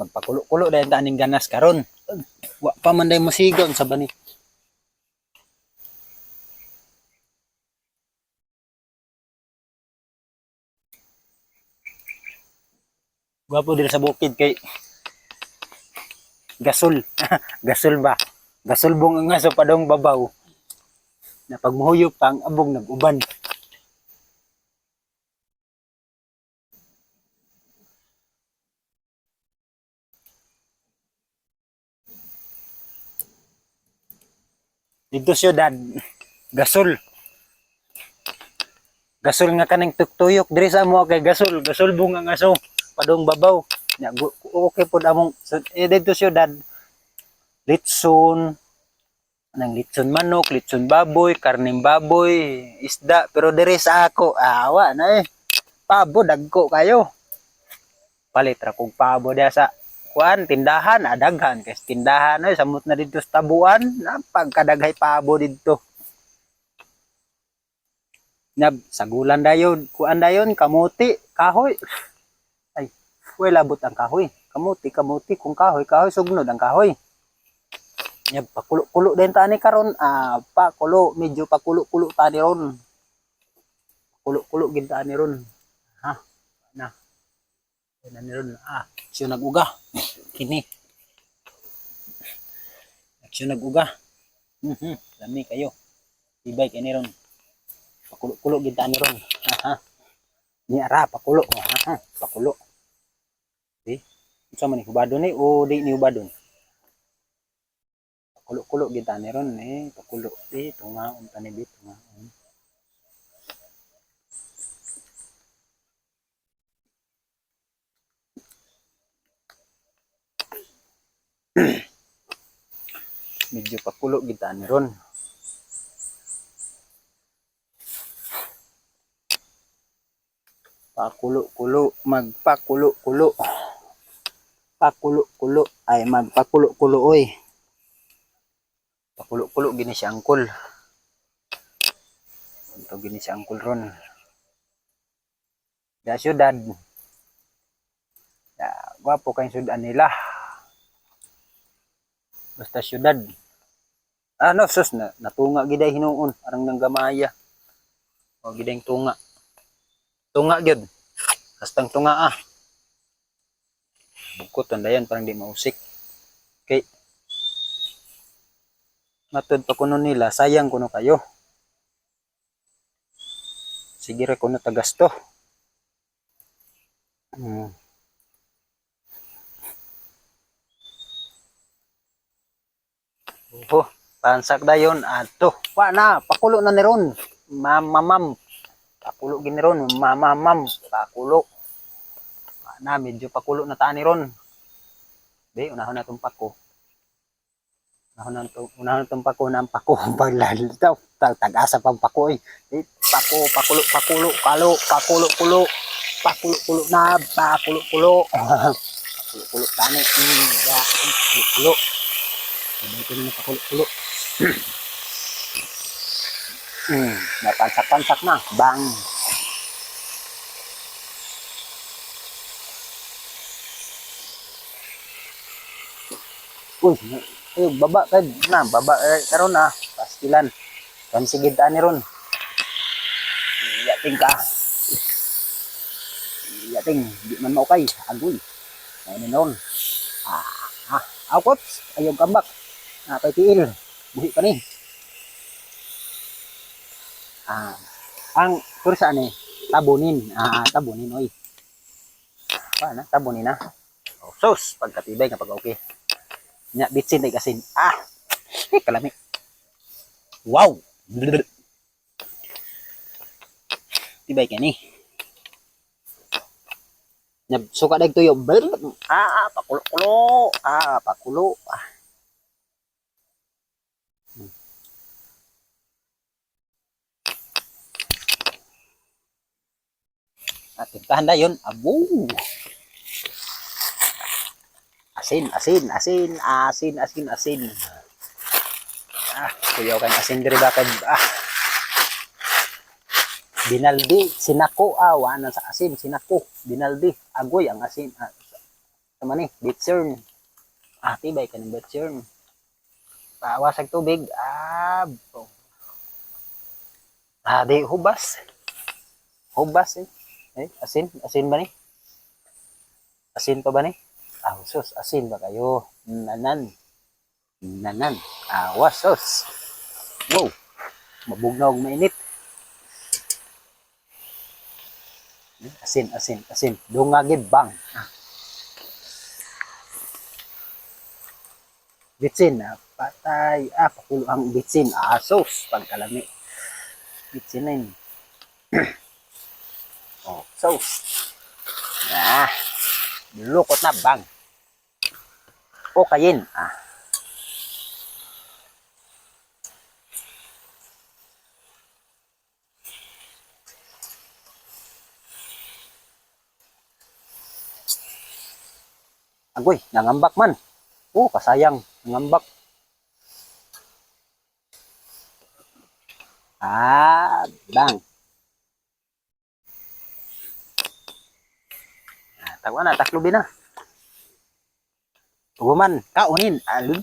Magpakulo-kulo dahil taning ganas karon. Wa pa man day mosigon sa bani. Gwapo diri sa bukid kay gasol. Gasol ba? Gasolbong ang aso padong babaw. Na pagmuhuyop pa ang abong nag-uban. Dito syudad, gasol. Gasol nga kaning tuktuyok diri sa amo kay gasol, gasolbong ang aso padong babaw. Nya okay pud among dito syudad. Litson, nang litson manok, litson baboy, karning baboy, isda, pero diri sa ako, awa na pabo dagko kayo. Palit ra kog pabo diha sa kuan tindahan, daghan kay tindahan samot na dito sa tabuan, napagkadaghay pabo dito. Nab sagulan dayon, kuan dayon kamuti, kahoy. Ay, wala labot ang kahoy. Kamuti kung kahoy sugnod ang kahoy. Nya pakulo-kulo din tani karon, pakulo, medyo pakulo-kulo tani ron. Kulo-kulo gid tani ron. Ha? Na. Tani ron. Siya nag-uga. Kini. Siya nag-uga. Dami kayo. Ibay kini ron. Pakulo-kulo gid tani ron. Ni ara pakulo. Pakulo. Di. Unsa man ni hubadon ni o di ni hubadon? Kulo-kulo gid tani ron pakulo tungaon tani bit tungaon. Medyo pakulo gid tani ron. Pakulo-kulo, magpakulo-kulo. Pakulo-kulo ay magpakulo-kulo oy. Pakulo-kulo gini si angkol. Ito gini si angkol ron. Da syudad. Ya, gwapo kay syudad nila. Basta syudad. No, sus na natunga giday hinuon arang nang gamaya. O giday tunga. Tunga gyud. Hastang tunga Bukot tandayan parang di mausik. Okay. Matod pa kuno nila, sayang kuno kayo. Sige ra kuno tagasto. Pansak dayon ato. Wa na, pakulo na ni ron. Mamam. Pakulo gini ron, mamam. Pakulo. Wa na, medyo pakulo na tani ron. Di, unahon na itong pako. Unahon itong pako ng pako. Paglalitaw. Tag-asa pang pako Pako, pakulo, kalo, pakulo-kulo. Pakulo-kulo na, pakulo-kulo. Pakulo-kulo tani. Pakulo-kulo. Ito na pakulo-kulo. Napansak-pansak na. Bang. Uy, baba kay na, baba karon pastilan. Kan sigid ani ron. Yating ka. Yating di man mao kay agoy. Ayun ron. Awkot, ayong kambak. Pagtiil. Buhi pa ni. Ang kursa ni tabunin. Tabunin oy. Paano? Tabunin na. Sus, pagkatibay nga pag okay. Nya bitsin tay kasin. Kalami. Wow. Tibay kani. Nya suka dag tuyo. Pakulo-kulo. Pakulo. Tintahan dayon. Abo. Asin. Kuyaw kang asin diri bakad. Binaldi, sinako, wala sa asin, sinako, binaldi, agoy ang asin. Tama ni, bitchern. Tibay ka ng bitchern. Paawas ang tubig. Di, hubas. Hubas eh. Asin ba ni? Asin pa ba ni? Sus, asin ba kayo? Nanan. Awas, sus. Wow. Mabugnaw, mainit. Asin. Dungagid bang. Bitsin, patay. Pakulo ang bitsin. Sus, pagkalami. Bitsin na yun. Sus. Lukot na bang. Kayin. Agoy, nangambak man. Kasayang. Nangambak. Bang. Tawa na, taklubi na. Tuguman, kaunin. Alun.